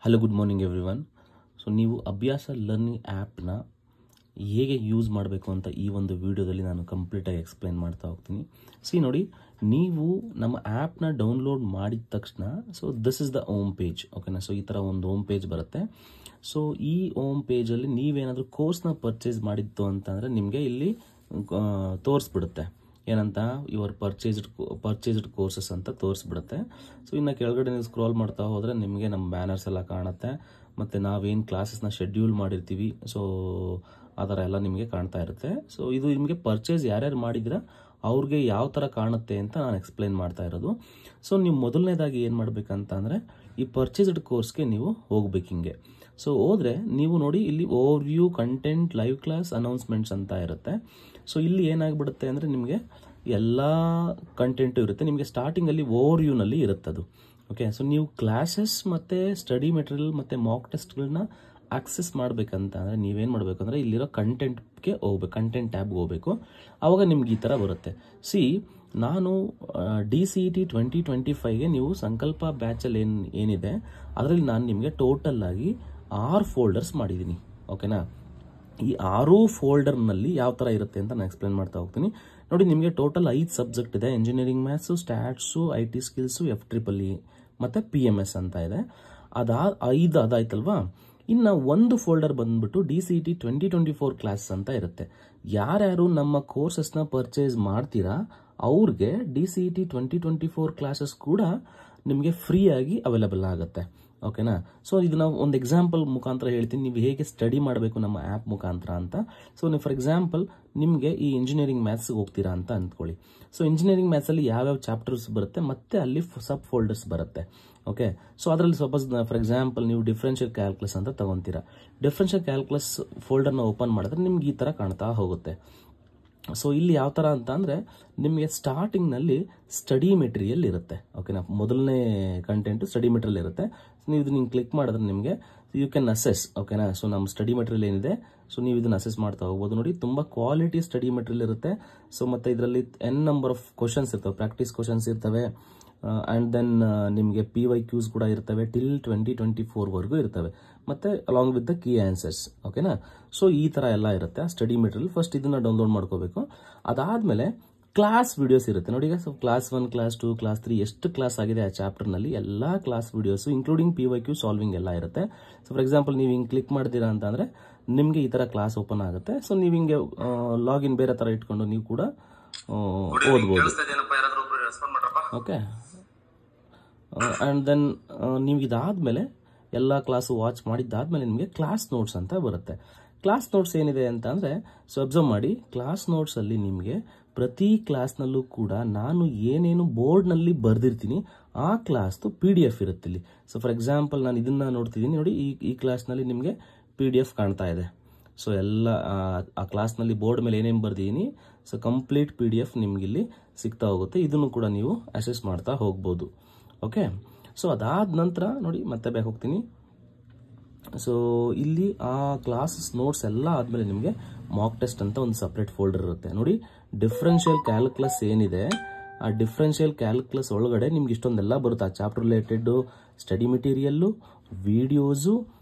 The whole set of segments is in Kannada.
Hello good morning everyone. So ನೀವು ಅಭ್ಯಾಸ ಲರ್ನಿಂಗ್ ಆ್ಯಪ್ನ ಹೇಗೆ ಯೂಸ್ ಮಾಡಬೇಕು ಅಂತ ಈ ಒಂದು ವಿಡಿಯೋದಲ್ಲಿ ನಾನು ಕಂಪ್ಲೀಟಾಗಿ ಎಕ್ಸ್ಪ್ಲೈನ್ ಮಾಡ್ತಾ ಹೋಗ್ತೀನಿ. ನೋಡಿ, ನೀವು ನಮ್ಮ ಆ್ಯಪ್ನ ಡೌನ್ಲೋಡ್ ಮಾಡಿದ ತಕ್ಷಣ this is the home page. ಓಕೆನಾ? ಈ ಥರ ಒಂದು ಹೋಮ್ ಪೇಜ್ ಬರುತ್ತೆ. ಈ ಹೋಮ್ ಪೇಜಲ್ಲಿ ನೀವೇನಾದರೂ ಕೋರ್ಸ್ನ ಪರ್ಚೇಸ್ ಮಾಡಿತ್ತು ಅಂತಂದರೆ ನಿಮಗೆ ಇಲ್ಲಿ ತೋರಿಸ್ಬಿಡುತ್ತೆ. ಏನಂತ? ಯುವರ್ ಪರ್ಚೇಸ್ಡ್ ಕೋರ್ಸಸ್ ಅಂತ ತೋರಿಸ್ಬಿಡುತ್ತೆ. ಇನ್ನು ಕೆಳಗಡೆ ನೀವು ಸ್ಕ್ರೋಲ್ ಮಾಡ್ತಾ ಹೋದರೆ ನಿಮಗೆ ನಮ್ಮ ಬ್ಯಾನರ್ಸ್ ಎಲ್ಲ ಕಾಣುತ್ತೆ. ಮತ್ತು ನಾವೇನು ಕ್ಲಾಸಸ್ನ ಶೆಡ್ಯೂಲ್ ಮಾಡಿರ್ತೀವಿ ಆ ಥರ ಎಲ್ಲ ನಿಮಗೆ ಕಾಣ್ತಾ ಇರುತ್ತೆ. ಇದು ನಿಮಗೆ ಪರ್ಚೇಸ್ ಯಾರ್ಯಾರು ಮಾಡಿದ್ದೀರಾ ಅವ್ರಿಗೆ ಯಾವ ಥರ ಕಾಣುತ್ತೆ ಅಂತ ನಾನು ಎಕ್ಸ್ಪ್ಲೈನ್ ಮಾಡ್ತಾ ಇರೋದು. ನೀವು ಮೊದಲನೇದಾಗಿ ಏನು ಮಾಡಬೇಕಂತ ಅಂದರೆ ಈ ಪರ್ಚೇಸ್ಡ್ ಕೋರ್ಸ್ಗೆ ನೀವು ಹೋಗ್ಬೇಕು. ಹಿಂಗೆ ಹೋದರೆ ನೀವು ನೋಡಿ, ಇಲ್ಲಿ over view, content, live class, announcements ಅಂತ ಇರುತ್ತೆ. ಇಲ್ಲಿ ಏನಾಗ್ಬಿಡುತ್ತೆ ಅಂದರೆ ನಿಮಗೆ ಎಲ್ಲ ಕಂಟೆಂಟು ಇರುತ್ತೆ. ನಿಮಗೆ ಸ್ಟಾರ್ಟಿಂಗಲ್ಲಿ ಓವರ್ ವ್ಯೂನಲ್ಲಿ ಇರುತ್ತೆ ಅದು. ಓಕೆ, ನೀವು ಕ್ಲಾಸಸ್ ಮತ್ತು ಸ್ಟಡಿ ಮೆಟೀರಿಯಲ್ ಮತ್ತು ಮಾಕ್ ಟೆಸ್ಟ್ಗಳನ್ನ ಆಕ್ಸೆಸ್ ಮಾಡಬೇಕಂತ ಅಂದರೆ ನೀವೇನು ಮಾಡಬೇಕು ಅಂದರೆ ಇಲ್ಲಿರೋ ಕಂಟೆಂಟ್ಗೆ ಹೋಗ್ಬೇಕು, ಕಂಟೆಂಟ್ ಟ್ಯಾಬ್ಗೆ ಹೋಗಬೇಕು. ಆವಾಗ ನಿಮ್ಗೆ ಈ ಥರ ಬರುತ್ತೆ. ನಾನು DCET 2025ಗೆ ನೀವು ಸಂಕಲ್ಪ ಬ್ಯಾಚಲ್ಲಿ ಏನಿದೆ ಅದರಲ್ಲಿ ನಾನು ನಿಮಗೆ ಟೋಟಲ್ ಆಗಿ 6 ಫೋಲ್ಡರ್ಸ್ ಮಾಡಿದ್ದೀನಿ. ಓಕೆನಾ? ಈ 6 ಫೋಲ್ಡರ್ನಲ್ಲಿ ಯಾವ ಥರ ಇರುತ್ತೆ ಅಂತ ನಾನು ಎಕ್ಸ್ಪ್ಲೇನ್ ಮಾಡ್ತಾ ಹೋಗ್ತೀನಿ. ನೋಡಿ, ನಿಮಗೆ ಟೋಟಲ್ 5 ಸಬ್ಜೆಕ್ಟ್ ಇದೆ. Engineering maths, stats, IT skills, FEEE ಮತ್ತು PMS ಅಂತ ಇದೆ. 5 ಅದಾಯ್ತಲ್ವಾ? ಇನ್ನು ಒಂದು ಫೋಲ್ಡರ್ ಬಂದ್ಬಿಟ್ಟು DCET 2024 ಕ್ಲಾಸ್ ಅಂತ ಇರುತ್ತೆ. ಯಾರ್ಯಾರು ನಮ್ಮ ಕೋರ್ಸಸ್ನ ಪರ್ಚೇಸ್ ಮಾಡ್ತೀರಾ ಅವ್ರಿಗೆ DCET 2024 ಕ್ಲಾಸಸ್ ಕೂಡ ನಿಮಗೆ ಫ್ರೀಯಾಗಿ ಅವೈಲಬಲ್ ಆಗುತ್ತೆ. ಓಕೆನಾ? ಇದನ್ನ ಒಂದು ಎಕ್ಸಾಂಪಲ್ ಮುಖಾಂತರ ಹೇಳ್ತೀನಿ, ನೀವು ಹೇಗೆ ಸ್ಟಡಿ ಮಾಡಬೇಕು ನಮ್ಮ ಆ್ಯಪ್ ಮುಖಾಂತರ ಅಂತ. ನೀವು ಫಾರ್ ಎಕ್ಸಾಂಪಲ್ ನಿಮಗೆ ಈ ಇಂಜಿನಿಯರಿಂಗ್ ಮ್ಯಾಥ್ಸ್ಗೆ ಹೋಗ್ತೀರಾ ಅಂತ ಅಂದ್ಕೊಳ್ಳಿ. ಇಂಜಿನಿಯರಿಂಗ್ ಮ್ಯಾಥ್ಸಲ್ಲಿ ಯಾವ್ಯಾವ ಚಾಪ್ಟರ್ಸ್ ಬರುತ್ತೆ ಮತ್ತು ಅಲ್ಲಿ ಸಬ್ ಫೋಲ್ಡರ್ಸ್ ಬರುತ್ತೆ. ಓಕೆ, ಅದರಲ್ಲಿ ಸಪೋಸ್ ಫಾರ್ ಎಕ್ಸಾಂಪಲ್ ನೀವು ಡಿಫ್ರೆನ್ಷಿಯಲ್ ಕ್ಯಾಲ್ಕುಲಸ್ ಅಂತ ತಗೊತೀರಾ. ಡಿಫ್ರೆನ್ಷಿಯಲ್ ಕ್ಯಾಲ್ಕುಲಸ್ ಫೋಲ್ಡರ್ನ ಓಪನ್ ಮಾಡಿದ್ರೆ ನಿಮ್ಗೆ ಈ ಥರ ಕಾಣ್ತಾ ಹೋಗುತ್ತೆ. ಇಲ್ಲಿ ಯಾವ ಥರ ಅಂತ ಅಂದರೆ ನಿಮಗೆ ಸ್ಟಾರ್ಟಿಂಗ್ನಲ್ಲಿ ಸ್ಟಡಿ ಮೆಟೀರಿಯಲ್ ಇರುತ್ತೆ. ಓಕೆನಾ? ಮೊದಲನೇ ಕಂಟೆಂಟು ಸ್ಟಡಿ ಮೆಟೀರಿಯಲ್ ಇರುತ್ತೆ. ನೀವು ಇದನ್ನ ಕ್ಲಿಕ್ ಮಾಡಿದ್ರೆ ನಿಮಗೆ ಯು ಕ್ಯಾನ್ ಅಸೆಸ್. ಓಕೆನಾ? ನಮ್ಮ ಸ್ಟಡಿ ಮೆಟೀರಿಯಲ್ ಏನಿದೆ ನೀವು ಇದನ್ನು ಅಸೆಸ್ ಮಾಡ್ತಾ ಹೋಗ್ಬೋದು. ನೋಡಿ, ತುಂಬ ಕ್ವಾಲಿಟಿ ಸ್ಟಡಿ ಮೆಟೀರಿಯಲ್ ಇರುತ್ತೆ. ಮತ್ತು ಇದರಲ್ಲಿ n ನಂಬರ್ ಆಫ್ ಕ್ವಶನ್ಸ್ ಇರ್ತವೆ, ಪ್ರಾಕ್ಟೀಸ್ ಕ್ವಶನ್ಸ್ ಇರ್ತವೆ. ಆ್ಯಂಡ್ ದೆನ್ ನಿಮಗೆ PYQs ಕೂಡ ಇರ್ತವೆ. ಟಿಲ್ 2024ವರೆಗೂ ಇರ್ತವೆ. ಮತ್ತು along with the key answers. ಓಕೆನಾ? ಈ ಥರ ಎಲ್ಲ ಇರುತ್ತೆ ಆ ಸ್ಟಡಿ ಮೆಟೀರಿಯಲ್. ಫಸ್ಟ್ ಇದನ್ನು ಡೌನ್ಲೋಡ್ ಮಾಡ್ಕೋಬೇಕು. ಅದಾದಮೇಲೆ ಕ್ಲಾಸ್ ವಿಡಿಯೋಸ್ ಇರುತ್ತೆ. ನೋಡಿ, ಈಗ ಕ್ಲಾಸ್ 1, ಕ್ಲಾಸ್ 2, ಕ್ಲಾಸ್ 3 ಎಷ್ಟು ಕ್ಲಾಸ್ ಆಗಿದೆ ಆ ಚಾಪ್ಟರ್ನಲ್ಲಿ ಎಲ್ಲ class videos including PYQ solving ಎಲ್ಲ ಇರುತ್ತೆ. ಫಾರ್ ಎಕ್ಸಾಂಪಲ್ ನೀವು ಹಿಂಗೆ ಕ್ಲಿಕ್ ಮಾಡ್ತೀರಾ ಅಂತ ಅಂದರೆ ನಿಮಗೆ ಈ ಥರ ಕ್ಲಾಸ್ ಓಪನ್ ಆಗುತ್ತೆ. ನೀವು ಹಿಂಗೆ ಲಾಗಿನ್ ಬೇರೆ ಥರ ಇಟ್ಕೊಂಡು ನೀವು ಕೂಡ ಓದ್ಬೋದು. ಓಕೆ, ಆ್ಯಂಡ್ ದೆನ್ ನೀವು ಇದಾದಮೇಲೆ ಎಲ್ಲ ಕ್ಲಾಸು ವಾಚ್ ಮಾಡಿದ್ದಾದಮೇಲೆ ನಿಮಗೆ ಕ್ಲಾಸ್ ನೋಟ್ಸ್ ಅಂತ ಬರುತ್ತೆ. ಕ್ಲಾಸ್ ನೋಟ್ಸ್ ಏನಿದೆ ಅಂತ ಅಂದರೆ ಅಬ್ಸರ್ವ್ ಮಾಡಿ, ಕ್ಲಾಸ್ ನೋಟ್ಸಲ್ಲಿ ನಿಮಗೆ ಪ್ರತಿ ಕ್ಲಾಸ್ನಲ್ಲೂ ಕೂಡ ನಾನು ಏನೇನು ಬೋರ್ಡ್ನಲ್ಲಿ ಬರೆದಿರ್ತೀನಿ ಆ ಕ್ಲಾಸ್ದು PDF ಇರುತ್ತೆ ಇಲ್ಲಿ. ಫಾರ್ ಎಕ್ಸಾಂಪಲ್ ನಾನು ಇದನ್ನು ನೋಡ್ತಿದ್ದೀನಿ. ನೋಡಿ, ಈ ಕ್ಲಾಸ್ನಲ್ಲಿ ನಿಮಗೆ PDF ಕಾಣ್ತಾ ಇದೆ. ಎಲ್ಲ ಆ ಕ್ಲಾಸ್ನಲ್ಲಿ ಬೋರ್ಡ್ ಮೇಲೆ ಏನೇನು ಬರ್ದಿದ್ದೀನಿ ಕಂಪ್ಲೀಟ್ PDF ನಿಮಗಿಲ್ಲಿ ಸಿಗ್ತಾ ಹೋಗುತ್ತೆ. ಇದನ್ನು ಕೂಡ ನೀವು ಅಸೆಸ್ ಮಾಡ್ತಾ ಹೋಗ್ಬೋದು. ಓಕೆ, ಅದಾದ ನಂತರ ನೋಡಿ ಮತ್ತೆ ಬ್ಯಾಕ್ ಹೋಗ್ತೀನಿ. ಇಲ್ಲಿ ಆ ಕ್ಲಾಸಸ್ ನೋಟ್ಸ್ ಎಲ್ಲ ಆದಮೇಲೆ ನಿಮಗೆ ಮಾಕ್ ಟೆಸ್ಟ್ ಅಂತ ಒಂದು ಸಪ್ರೇಟ್ ಫೋಲ್ಡರ್ ಇರುತ್ತೆ. ನೋಡಿ, ಡಿಫ್ರೆನ್ಷಿಯಲ್ ಕ್ಯಾಲ್ಕುಲಸ್ ಏನಿದೆ ಆ ಡಿಫ್ರೆನ್ಷಿಯಲ್ ಕ್ಯಾಲ್ಕುಲಸ್ ಒಳಗಡೆ ನಿಮ್ಗೆ ಇಷ್ಟೊಂದೆಲ್ಲ ಬರುತ್ತೆ. ಆ chapter related study material, videos,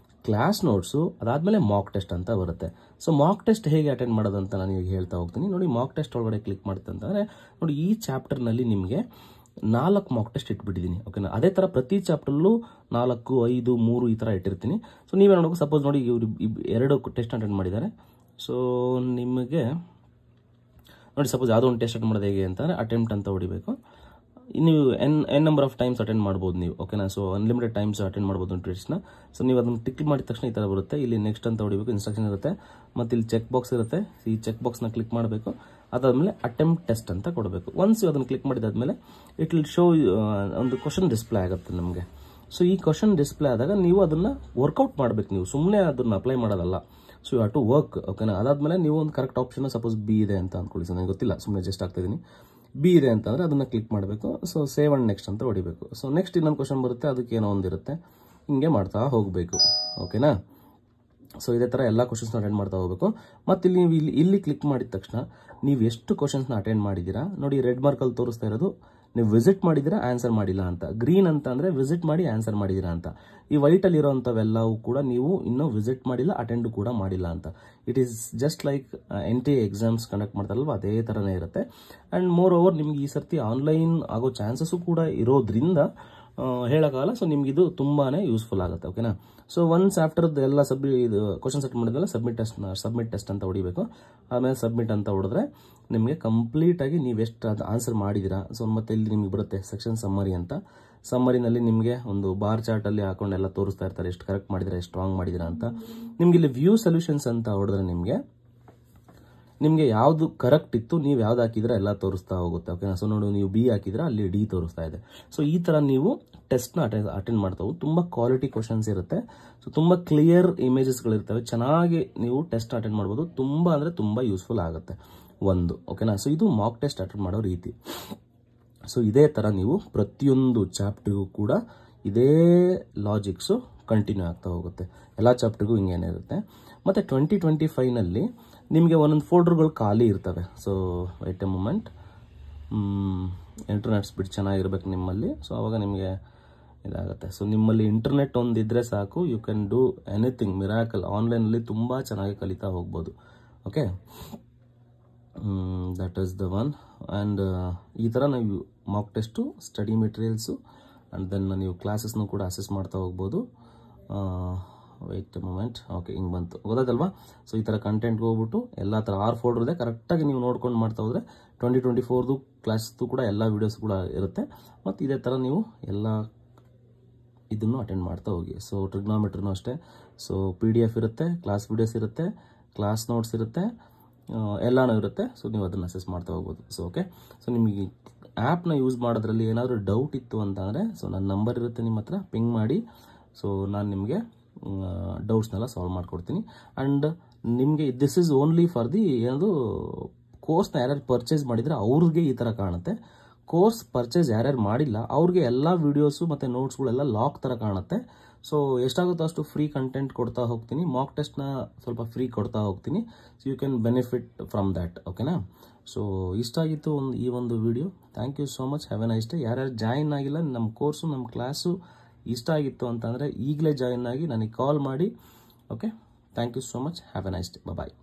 class notes, ಅದಾದಮೇಲೆ ಮಾಕ್ ಟೆಸ್ಟ್ ಅಂತ ಬರುತ್ತೆ. ಮಾಕ್ ಟೆಸ್ಟ್ ಹೇಗೆ ಅಟೆಂಡ್ ಮಾಡೋದಂತ ನಾನು ಈಗ ಹೇಳ್ತಾ ಹೋಗ್ತೀನಿ. ನೋಡಿ, ಮಾಕ್ ಟೆಸ್ಟ್ ಒಳಗಡೆ ಕ್ಲಿಕ್ ಮಾಡುತ್ತೆ ಅಂತಂದರೆ ನೋಡಿ, ಈ ಚಾಪ್ಟರ್ನಲ್ಲಿ ನಿಮಗೆ 4 ಮಾಕ್ ಟೆಸ್ಟ್ ಇಟ್ಬಿಟ್ಟಿದ್ದೀನಿ. ಓಕೆನಾ? ಅದೇ ಥರ ಪ್ರತಿ ಚಾಪ್ಟರ್ಲ್ಲೂ 4, 5, 3 ಈ ಥರ ಇಟ್ಟಿರ್ತೀನಿ. ನೀವೇ ನೋಡೋಕೆ ಸಪೋಸ್ ನೋಡಿ ಇವರು 2 ಟೆಸ್ಟ್ ಅಟೆಂಡ್ ಮಾಡಿದ್ದಾರೆ. ನಿಮಗೆ ನೋಡಿ, ಸಪೋಸ್ ಯಾವುದೋ ಒಂದು ಟೆಸ್ಟ್ ಅಟೆಂಡ್ ಮಾಡೋದು ಹೇಗೆ ಅಂತಂದರೆ ಅಟೆಂಪ್ಟ್ ಅಂತ ಹೊಡಿಬೇಕು. ನೀವು n number of times attend ಮಾಡ್ಬೋದು ನೀವು. ಓಕೆನಾ? ಅನ್ಲಿಮಿಟೆಡ್ ಟೈಮ್ಸ್ ಅಟೆಂಡ್ ಮಾಡ್ಬೋದು ಟೆಸ್ಟ್ನ. ನೀವು ಅದನ್ನು ಟಿಕ್ ಮಾಡಿದ ತಕ್ಷಣ ಈ ಥರ ಬರುತ್ತೆ. ಇಲ್ಲಿ ನೆಕ್ಸ್ಟ್ ಅಂತ ಹೊಡಿಬೇಕು, ಇನ್ಸ್ಟ್ರಕ್ಷನ್ ಇರುತ್ತೆ. ಮತ್ತು ಇಲ್ಲಿ ಚೆಕ್ ಬಾಕ್ಸ್ ಇರುತ್ತೆ. ಈ ಚೆಕ್ ಬಾಕ್ಸ್ನ ಕ್ಲಿಕ್ ಮಾಡಬೇಕು. ಅದಾದಮೇಲೆ ಅಟೆಂಪ್ಟ್ ಟೆಸ್ಟ್ ಅಂತ ಕೊಡಬೇಕು. ಒನ್ಸ್ ಅದನ್ನು ಕ್ಲಿಕ್ ಮಾಡಿದಾದ್ಮೇಲೆ ಇಟ್ ವಿಲ್ ಶೋ ಒಂದು ಕ್ವಶನ್ ಡಿಸ್ಪ್ಲೇ ಆಗುತ್ತೆ ನಮಗೆ. ಈ ಕ್ವಶನ್ ಡಿಸ್ಪ್ಲೇ ಆದಾಗ ನೀವು ಅದನ್ನು ವರ್ಕೌಟ್ ಮಾಡಬೇಕು. ನೀವು ಸುಮ್ಮನೆ ಅದನ್ನು ಅಪ್ಲೈ ಮಾಡೋದಲ್ಲ. You have to work. ಓಕೆನಾ? ಅದಾದಮೇಲೆ ನೀವು ಒಂದು ಕರೆಕ್ಟ್ ಆಪ್ಷನ್ ಸಪೋಸ್ B ಇದೆ ಅಂತ ಅಂದ್ಕೊಳ್ಳಿ. ನನಗೆ ಗೊತ್ತಿಲ್ಲ, ಸುಮ್ಮನೆ ಜಸ್ಟ್ ಆಗ್ತಾಯಿದ್ದೀನಿ. B ಇದೆ ಅಂತಂದರೆ ಅದನ್ನು ಕ್ಲಿಕ್ ಮಾಡಬೇಕು. ಸೇವ್ ಆ್ಯಂಡ್ ನೆಕ್ಸ್ಟ್ ಅಂತ ಹೊಡಿಬೇಕು. ನೆಕ್ಸ್ಟ್ ಇನ್ನೊಂದು ಕ್ವಶನ್ ಬರುತ್ತೆ, ಅದಕ್ಕೆ ಏನೋ ಒಂದಿರುತ್ತೆ. ಹಿಂಗೆ ಮಾಡ್ತಾ ಹೋಗಬೇಕು. ಓಕೆನಾ? ಇದೇ ಥರ ಎಲ್ಲ ಕ್ವಶನ್ಸ್ನ ಅಟೆಂಡ್ ಮಾಡ್ತಾ ಹೋಗಬೇಕು. ಮತ್ತು ಇಲ್ಲಿ ಕ್ಲಿಕ್ ಮಾಡಿದ ತಕ್ಷಣ ನೀವು ಎಷ್ಟು ಕ್ವಶನ್ಸ್ನ ಅಟೆಂಡ್ ಮಾಡಿದ್ದೀರಾ ನೋಡಿ, ರೆಡ್ ಮಾರ್ಕಲ್ಲಿ ತೋರಿಸ್ತಾ ಇರೋದು ನೀವು ವಿಸಿಟ್ ಮಾಡಿದ್ದೀರಾ, ಆನ್ಸರ್ ಮಾಡಿಲ್ಲ ಅಂತ. ಗ್ರೀನ್ ಅಂತ ಅಂದರೆ ವಿಸಿಟ್ ಮಾಡಿ ಆನ್ಸರ್ ಮಾಡಿದ್ದೀರಾ ಅಂತ. ಈ ವೈಟಲ್ಲಿ ಇರೋವಂಥವೆಲ್ಲವೂ ಕೂಡ ನೀವು ಇನ್ನೂ ವಿಸಿಟ್ ಮಾಡಿಲ್ಲ, ಅಟೆಂಡ್ ಕೂಡ ಮಾಡಿಲ್ಲ ಅಂತ. It is just like NTA exams conduct ಮಾಡ್ತಾರಲ್ವ, ಅದೇ ಥರನೇ ಇರುತ್ತೆ. ಆ್ಯಂಡ್ ಮೋರ್ ಓವರ್ ನಿಮ್ಗೆ ಈ ಸರ್ತಿ ಆನ್ಲೈನ್ ಆಗೋ ಚಾನ್ಸಸ್ಸು ಕೂಡ ಇರೋದ್ರಿಂದ ಹೇಳೋಕ್ಕಾಗಲ್ಲ. ಸೊ ನಿಮ್ಗೆ ಇದು ತುಂಬಾ ಯೂಸ್ಫುಲ್ ಆಗುತ್ತೆ. ಓಕೆನಾ. ಸೊ ಒನ್ಸ್ ಆಫ್ಟರ್ ಎಲ್ಲ ಇದು ಕ್ವಶನ್ ಸೆಟ್ ಮಾಡಿದ್ಮೇಲೆ ಸಬ್ಮಿಟ್ ಟೆಸ್ಟ್ ಅಂತ ಹೊಡಿಬೇಕು. ಆಮೇಲೆ ಸಬ್ಮಿಟ್ ಅಂತ ಹೊಡೆದ್ರೆ ನಿಮಗೆ ಕಂಪ್ಲೀಟಾಗಿ ನೀವು ಎಷ್ಟು ಅದು ಆನ್ಸರ್ ಮಾಡಿದ್ದೀರಾ. ಸೊ ಮತ್ತೆ ಇಲ್ಲಿ ನಿಮಗೆ ಬರುತ್ತೆ ಸೆಕ್ಷನ್ ಸಮ್ಮರಿ ಅಂತ. ಸಮ್ಮರಿನಲ್ಲಿ ನಿಮಗೆ ಒಂದು ಬಾರ್ ಚಾರ್ಟಲ್ಲಿ ಹಾಕೊಂಡೆಲ್ಲ ತೋರಿಸ್ತಾ ಇರ್ತಾರೆ, ಎಷ್ಟು ಕರೆಕ್ಟ್ ಮಾಡಿದ್ದೀರಾ, ಎಷ್ಟು ರಾಂಗ್ ಮಾಡಿದ್ದೀರಾ ಅಂತ. ನಿಮ್ಗೆ ಇಲ್ಲಿ ವ್ಯೂ ಸೊಲ್ಯೂಷನ್ಸ್ ಅಂತ ಹೊಡೆದ್ರೆ ನಿಮಗೆ ಯಾವುದು ಕರೆಕ್ಟ್ ಇತ್ತು, ನೀವು ಯಾವ್ದು ಹಾಕಿದ್ರೆ ಎಲ್ಲ ತೋರಿಸ್ತಾ ಹೋಗುತ್ತೆ. ಓಕೆನಾ. ಸೊ ನೋಡಿ, ನೀವು B ಹಾಕಿದ್ರೆ ಅಲ್ಲಿ D ತೋರಿಸ್ತಾ ಇದೆ. ಸೊ ಈ ಥರ ನೀವು ಟೆಸ್ಟ್ನ ಅಟೆಂಡ್ ಮಾಡ್ತಾ ಹೋಗಿ. ತುಂಬ ಕ್ವಾಲಿಟಿ ಕ್ವಶನ್ಸ್ ಇರುತ್ತೆ. ಸೊ ತುಂಬ ಕ್ಲಿಯರ್ ಇಮೇಜಸ್ಗಳಿರ್ತವೆ. ಚೆನ್ನಾಗಿ ನೀವು ಟೆಸ್ಟ್ ಅಟೆಂಡ್ ಮಾಡ್ಬೋದು. ತುಂಬ ಅಂದರೆ ತುಂಬ ಯೂಸ್ಫುಲ್ ಆಗುತ್ತೆ ಒಂದು. ಓಕೆನಾ. ಸೊ ಇದು ಮಾಕ್ ಟೆಸ್ಟ್ ಅಟೆಂಡ್ ಮಾಡೋ ರೀತಿ. ಸೊ ಇದೇ ಥರ ನೀವು ಪ್ರತಿಯೊಂದು ಚಾಪ್ಟರ್ಗೂ ಕೂಡ ಇದೇ ಲಾಜಿಕ್ಸು ಕಂಟಿನ್ಯೂ ಆಗ್ತಾ ಹೋಗುತ್ತೆ. ಎಲ್ಲ ಚಾಪ್ಟರ್ಗೂ ಹಿಂಗೇನೆ ಇರುತ್ತೆ. ಮತ್ತು 2025ನಲ್ಲಿ ನಿಮಗೆ ಒಂದೊಂದು ಫೋಲ್ಡರ್ಗಳು ಖಾಲಿ ಇರ್ತವೆ. So wait a moment, internet speed ಚೆನ್ನಾಗಿರ್ಬೇಕು ನಿಮ್ಮಲ್ಲಿ. ಸೊ ಅವಾಗ ನಿಮಗೆ ಇದಾಗುತ್ತೆ. ಸೊ ನಿಮ್ಮಲ್ಲಿ ಇಂಟರ್ನೆಟ್ ಒಂದಿದ್ರೆ ಸಾಕು, you can do anything, miracle. ಆನ್ಲೈನಲ್ಲಿ ತುಂಬ ಚೆನ್ನಾಗಿ ಕಲಿತಾ ಹೋಗ್ಬೋದು. Okay, that is the one. And ಈ ಥರ ನಾವು mock test, study materials and then ನೀವು ಕ್ಲಾಸಸ್ನು ಕೂಡ ಅಸೆಸ್ ಮಾಡ್ತಾ ಹೋಗ್ಬೋದು. Weight moment. ಓಕೆ, ಹಿಂಗೆ ಬಂತು, ಗೊತ್ತಾಯ್ತಲ್ವಾ. ಸೊ ಈ ಥರ ಕಂಟೆಂಟ್ಗೆ ಹೋಗ್ಬಿಟ್ಟು ಎಲ್ಲ ಥರ 6 ಫೋಲ್ಡರ್ ಇದೆ, ಕರೆಕ್ಟಾಗಿ ನೀವು ನೋಡ್ಕೊಂಡು ಮಾಡ್ತಾ ಹೋದರೆ 2024 ಕ್ಲಾಸ್ದು ಕೂಡ ಎಲ್ಲ ವೀಡಿಯೋಸ್ ಕೂಡ ಇರುತ್ತೆ. ಮತ್ತು ಇದೇ ಥರ ನೀವು ಎಲ್ಲ ಇದನ್ನು ಅಟೆಂಡ್ ಮಾಡ್ತಾ ಹೋಗಿ. ಸೊ ಟ್ರಿಗ್ನೋಮೆಟ್ರಿನೂ ಅಷ್ಟೇ. ಸೊ PDF ಇರುತ್ತೆ, ಕ್ಲಾಸ್ ವೀಡಿಯೋಸ್ ಇರುತ್ತೆ, ಕ್ಲಾಸ್ ನೋಟ್ಸ್ ಇರುತ್ತೆ, ಎಲ್ಲನೂ ಇರುತ್ತೆ. ಸೊ ನೀವು ಅದನ್ನು ಅಸೆಸ್ ಮಾಡ್ತಾ ಹೋಗ್ಬೋದು. So okay. ಸೊ ನಿಮಗೆ ಆ್ಯಪ್ನ ಯೂಸ್ ಮಾಡೋದ್ರಲ್ಲಿ ಏನಾದರೂ ಡೌಟ್ ಇತ್ತು ಅಂತಂದರೆ ಸೊ ನನ್ನ ನಂಬರ್ ಇರುತ್ತೆ ನಿಮ್ಮ ಹತ್ರ, ಪಿಂಗ್ ಮಾಡಿ. ಸೊ ನಾನು ನಿಮಗೆ ಡೌಟ್ಸ್ನೆಲ್ಲ ಸಾಲ್ವ್ ಮಾಡಿಕೊಡ್ತೀನಿ. ಆ್ಯಂಡ್ ನಿಮಗೆ this is only for the ಏನದು ಕೋರ್ಸ್ನ ಯಾರ್ಯಾರು ಪರ್ಚೇಸ್ ಮಾಡಿದರೆ ಅವ್ರಿಗೆ ಈ ಥರ ಕಾಣುತ್ತೆ. ಕೋರ್ಸ್ ಪರ್ಚೇಸ್ ಯಾರ್ಯಾರು ಮಾಡಿಲ್ಲ ಅವ್ರಿಗೆ ಎಲ್ಲ ವೀಡಿಯೋಸು ಮತ್ತು ನೋಟ್ಸ್ಗಳೆಲ್ಲ ಲಾಕ್ ಥರ ಕಾಣುತ್ತೆ. ಸೊ ಎಷ್ಟಾಗುತ್ತೋ ಅಷ್ಟು ಫ್ರೀ ಕಂಟೆಂಟ್ ಕೊಡ್ತಾ ಹೋಗ್ತೀನಿ. ಮಾಕ್ ಟೆಸ್ಟ್ನ ಸ್ವಲ್ಪ ಫ್ರೀ ಕೊಡ್ತಾ ಹೋಗ್ತೀನಿ. So you can benefit from that. ಓಕೆನಾ. ಸೊ ಇಷ್ಟ ಆಗಿತ್ತು ಈ ಒಂದು video. Thank you so much. Have a nice day. ಯಾರ್ಯಾರು ಜಾಯಿನ್ ಆಗಿಲ್ಲ ನಮ್ಮ ಕೋರ್ಸು, ನಮ್ಮ ಕ್ಲಾಸು ಇಷ್ಟ ಆಗಿತ್ತು ಅಂತಂದರೆ ಈಗಲೇ ಜಾಯಿನ್ ಆಗಿ ನನಗೆ ಕಾಲ್ ಮಾಡಿ. Okay, thank you so much. Have a nice day. Bye.